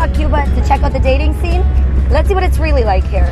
out Cuba to check out the dating scene. Let's see what it's really like here.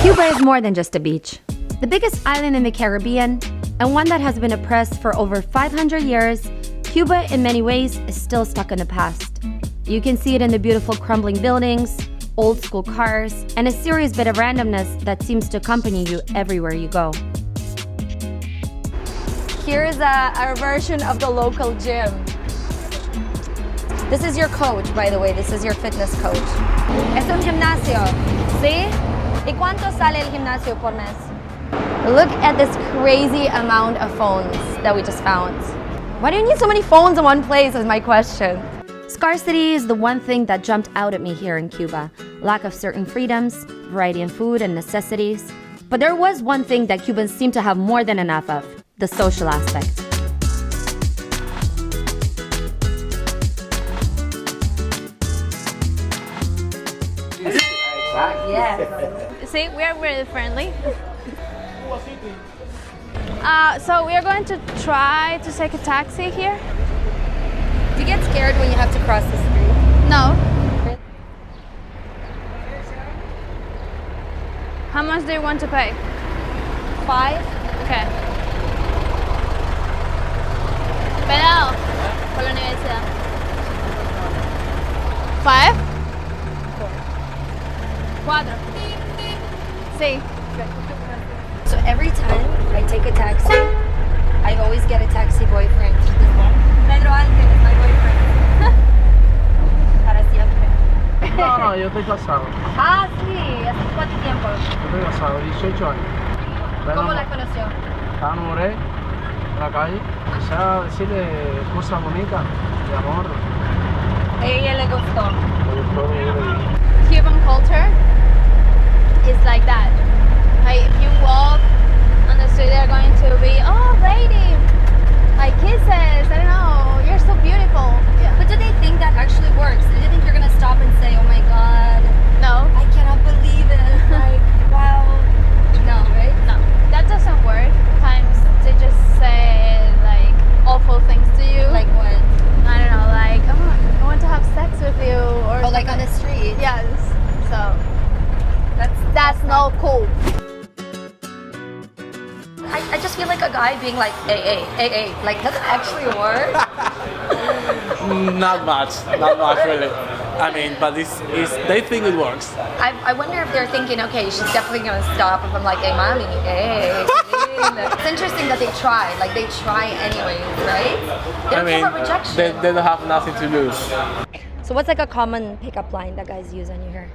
Cuba is more than just a beach. The biggest island in the Caribbean, and one that has been oppressed for over 500 years, Cuba in many ways is still stuck in the past. You can see it in the beautiful crumbling buildings, old school cars, and a serious bit of randomness that seems to accompany you everywhere you go. Here's our version of the local gym. This is your coach, by the way. This is your fitness coach. Es un gimnasio, ¿sí? ¿Y cuánto sale el gimnasio por mes? Look at this crazy amount of phones that we just found. Why do you need so many phones in one place is my question. Scarcity is the one thing that jumped out at me here in Cuba. Lack of certain freedoms, variety in food and necessities. But there was one thing that Cubans seem to have more than enough of, the social aspect. Yes. See, we are really friendly. So we are going to try to take a taxi here. Do you get scared when you have to cross the street? No. How much do you want to pay? 5? Okay. Pelado, por la universidad. 5? 4. Sí. So every time I take a taxi, I always get a taxi boyfriend. Pedro Ángel is my boyfriend. Para siempre. No, yo estoy casado. Ah, sí. ¿Hace cuánto tiempo? Yo estoy casado, 18 años. ¿Cómo la conoció? La enamoré en la calle. Empecé a decirle cosas bonitas de amor. A ella le gustó. Me gustó lo que yo le dije. Cuban culture is like that. Like if you walk on the street, they're going to be, oh, lady, like kisses. I don't know, you're so beautiful. Yeah. But do they think that actually works? Do they think you're gonna stop and say, oh my God, No, I cannot believe it? Like, wow. No, right? no, that doesn't work. Times they just say like awful things to you. Like what? I don't know, like, oh, I want to have sex with you, or Oh, like on the street? yes. So that's not cool. I just feel like a guy being like, AA, like, does it actually work? Not much really. I mean, but they think it works. I wonder if they're thinking, okay, she's definitely gonna stop if I'm like, hey, mommy, hey. It's interesting that they try, like they try anyways, right? They don't care about rejection. they don't have nothing to lose. So what's like a common pickup line that guys use on you here?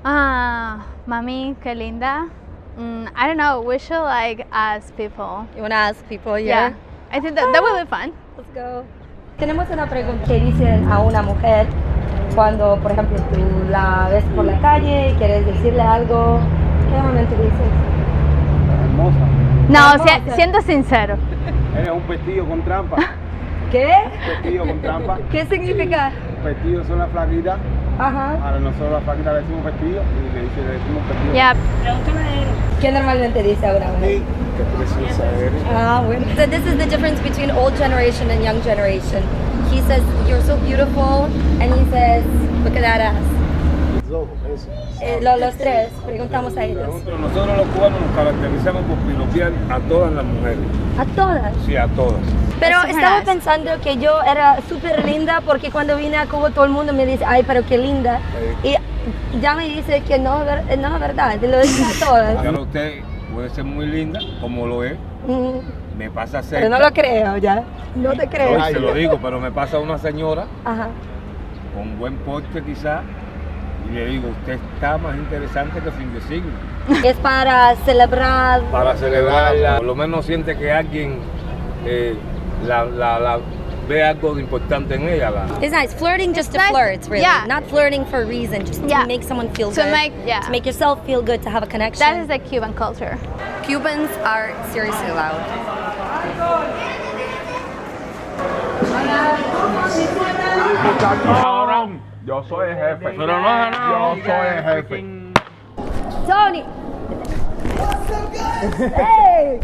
Mami, qué linda. I don't know. We should like ask people. You wanna ask people here? Yeah, I think that will be fun. Let's go. Tenemos una pregunta que dicen a una mujer cuando, por ejemplo, tú la ves por la calle y quieres decirle algo. ¿Qué normalmente dices? Hermosa. No, Hermosa. siendo sincero. Eres un vestido con trampa. ¿Qué? Vestido con trampa. ¿Qué significa? Vestidos son las flaquitas. Ajá. Ahora nosotros las flaquitas le decimos vestido y le decimos vestido. Yeah. ¿Qué normalmente dice a una mujer? Sí, qué preciosa eres. Ah, bueno. So this is the difference between old generation and young generation. He says, you're so beautiful, and he says, look at that ass. Los tres, preguntamos a ellos. Nosotros los cubanos nos caracterizamos por piropear a todas las mujeres. ¿A todas? Sí, a todas. Pero Es estaba nice. pensando que yo era súper linda porque cuando vine a Cuba todo el mundo me dice, ay, pero qué linda. Y ya me dice que no, no es verdad, lo dice a todas. Claro, usted puede ser muy linda, como lo es. Me pasa cerca. Pero no lo creo ya, no te creo. No, se lo digo, pero me pasa una señora Ajá. con buen porte quizás y le digo, usted está más interesante que fin de siglo. Es para celebrar. Para celebrarla, por lo menos siente que alguien la ve algo de importante en ella. It's nice. Flirting just to nice. flirt, really. Yeah. Not flirting for a reason, just Yeah. to make someone feel To good. make- To make yourself feel good, to have a connection. That is the Cuban culture. Cubans are seriously loud. Yo soy el jefe. Pero no. Yo soy el jefe. Tony! Hey!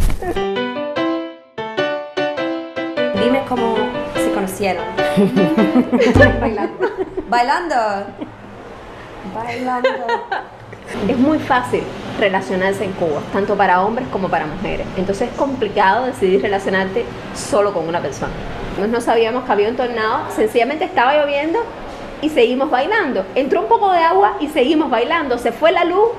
Dime cómo se conocieron. Bailando. Bailando. Bailando. Es muy fácil relacionarse en Cuba, tanto para hombres como para mujeres. Entonces es complicado decidir relacionarte solo con una persona. Nosotros no sabíamos que había un tornado, sencillamente estaba lloviendo y seguimos bailando. Entró un poco de agua y seguimos bailando. Se fue la luz,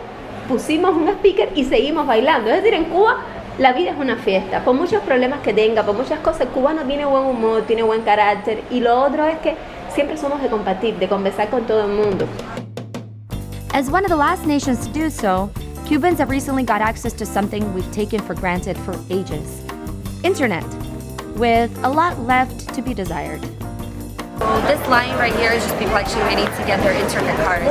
pusimos un speaker y seguimos bailando. Es decir, en Cuba la vida es una fiesta. Por muchos problemas que tenga, por muchas cosas, el cubano tiene buen humor, tiene buen carácter. Y lo otro es que siempre somos de compartir, de conversar con todo el mundo. As one of the last nations to do so, Cubans have recently got access to something we've taken for granted for ages. Internet, with a lot left to be desired. So this line right here is just people actually waiting to get their internet cards.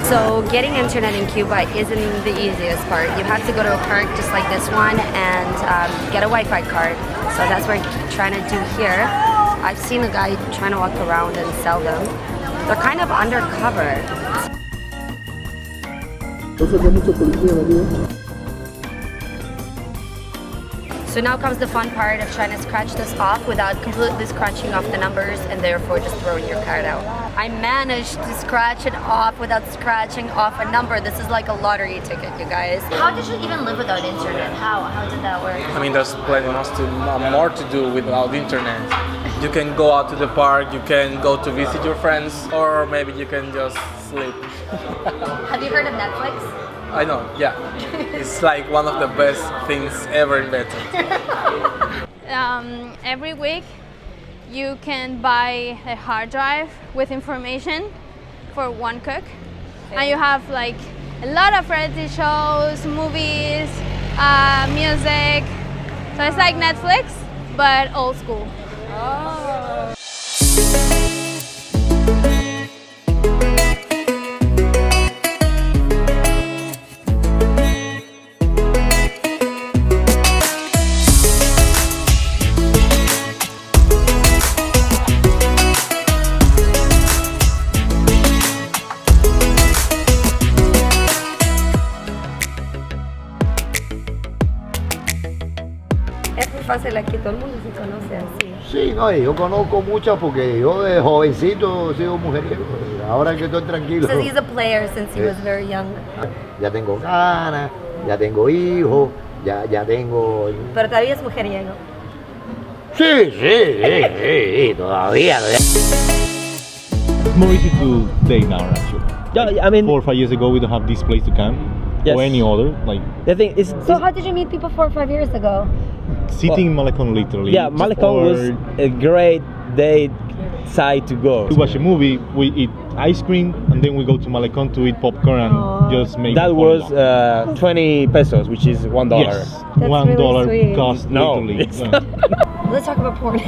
So getting internet in Cuba isn't the easiest part. You have to go to a park just like this one and get a Wi-Fi card. So that's what we're trying to do here. I've seen a guy trying to walk around and sell them. They're kind of undercover. So now comes the fun part of trying to scratch this off without completely scratching off the numbers and therefore just throwing your card out. I managed to scratch it off without scratching off a number. This is like a lottery ticket, you guys. How did you even live without internet? How did that work? I mean, there's plenty more to do without internet. You can go out to the park, you can go to visit your friends, or maybe you can just sleep. Have you heard of Netflix? I know, yeah. It's like one of the best things ever invented. Every week you can buy a hard drive with information for one cook. And you have like a lot of variety shows, movies, music. So it's like Netflix, but old school. Es muy fácil aquí, todo el mundo se conoce así. Sí, no, y yo conozco muchas porque yo de jovencito he sido mujeriego. Ahora que estoy tranquilo. So he's a player since he was very young. Ya tengo ganas, ya tengo hijos, ya tengo... Pero todavía es mujeriego. Sí, todavía. It's more easy to date now, actually. Yeah, I mean, 4 or 5 years ago, we don't have this place to come Yes. or any other. Like the thing is, So how did you meet people 4 or 5 years ago? sitting in Malecon, literally. yeah, Malecon was a great date site to go. To watch a movie, we eat ice cream, and then we go to Malecon to eat popcorn and just make. That fun was love. 20 pesos, which is $1. Yes, That's $1 really sweet. cost No, literally. it's Yeah. Let's talk about porn.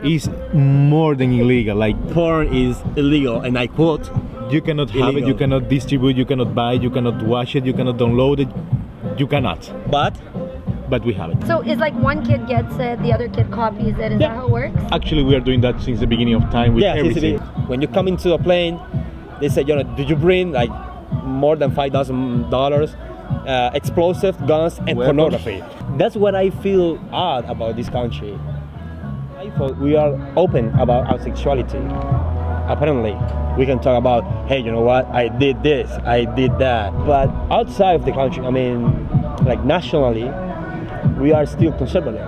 It's more than illegal. Like Porn is illegal, and I quote, you cannot have it, Illegal. you cannot distribute, you cannot buy it, you cannot watch it, you cannot download it. You cannot. But we have it. So it's like one kid gets it, the other kid copies it. Is that how it works? Actually, we are doing that since the beginning of time with yeah, everything. when you come into a plane, they say, did you bring like more than $5,000, explosive, guns, and Weapons. pornography? That's what I feel odd about this country. I thought we are open about our sexuality. Apparently, we can talk about, hey, you know what? I did this, I did that. But outside of the country, I mean, like nationally, we are still conservative.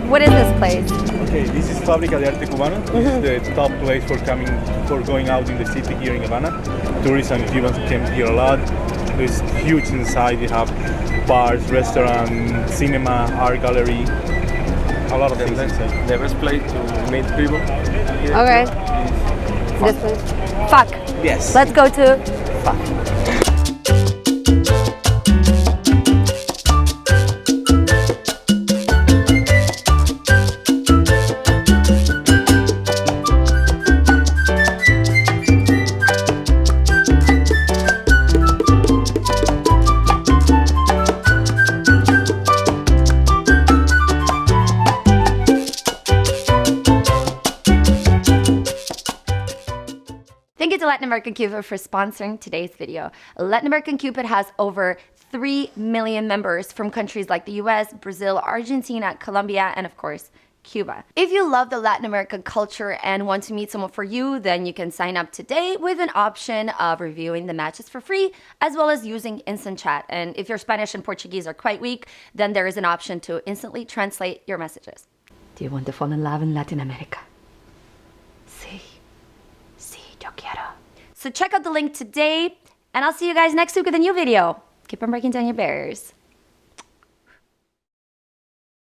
What is this place? Okay, this is Fábrica de Arte Cubano. This is the top place for going out in the city here in Havana. Tourists and Cubans came here a lot. It's huge inside. You have bars, restaurant, cinema, art gallery. a lot of things. The best place to meet people. Okay. This place. Fuck. Yes. Let's go to fuck. Thank you to Latin American Cuba for sponsoring today's video. Latin American Cuba has over 3 million members from countries like the US, Brazil, Argentina, Colombia, and of course, Cuba. If you love the Latin American culture and want to meet someone for you, then you can sign up today with an option of reviewing the matches for free, as well as using instant chat. And if your Spanish and Portuguese are quite weak, then there is an option to instantly translate your messages. Do you want to fall in love in Latin America? Sí. Sí, yo quiero. So check out the link today, and I'll see you guys next week with a new video. Keep on breaking down your barriers.